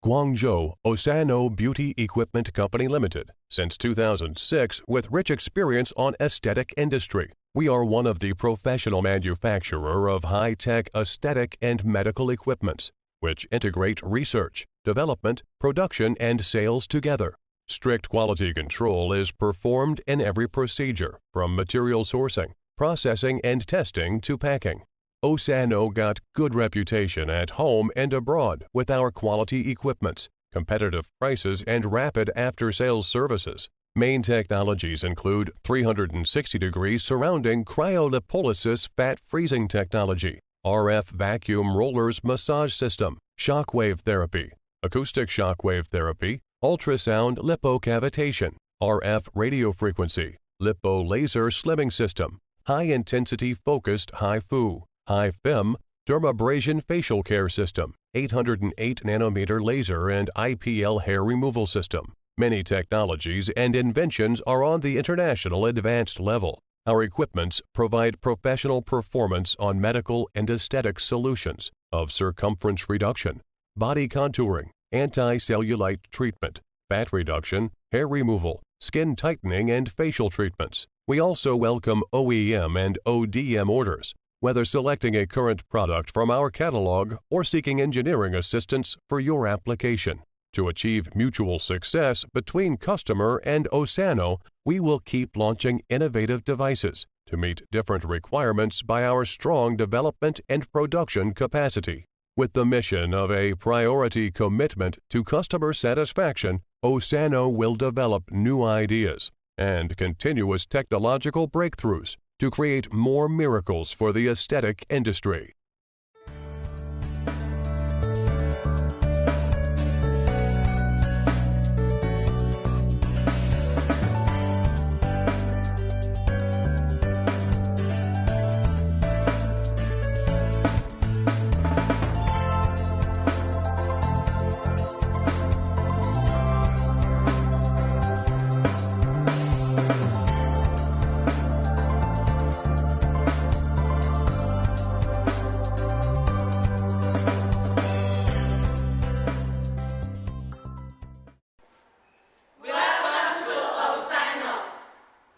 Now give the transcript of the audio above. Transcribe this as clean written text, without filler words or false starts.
Guangzhou Osano Beauty Equipment Company Limited. Since 2006, with rich experience on aesthetic industry, we are one of the professional manufacturer of high-tech aesthetic and medical equipments, which integrate research, development, production, and sales together. Strict quality control is performed in every procedure, from material sourcing, processing, and testing to packing. Osano got good reputation at home and abroad with our quality equipments, competitive prices, and rapid after-sales services. Main technologies include 360-degree surrounding cryolipolysis fat freezing technology, RF vacuum rollers massage system, shockwave therapy, acoustic shockwave therapy, ultrasound lipocavitation, RF radiofrequency, lipo-laser slimming system, high-intensity focused HIFU, high-FEM, dermabrasion facial care system, 808 nanometer laser and IPL hair removal system. Many technologies and inventions are on the international advanced level. Our equipments provide professional performance on medical and aesthetic solutions of circumference reduction, body contouring, anti-cellulite treatment, fat reduction, hair removal, skin tightening, and facial treatments. We also welcome OEM and ODM orders, whether selecting a current product from our catalog or seeking engineering assistance for your application. To achieve mutual success between customer and Osano, we will keep launching innovative devices to meet different requirements by our strong development and production capacity. With the mission of a priority commitment to customer satisfaction, Osano will develop new ideas and continuous technological breakthroughs to create more miracles for the aesthetic industry.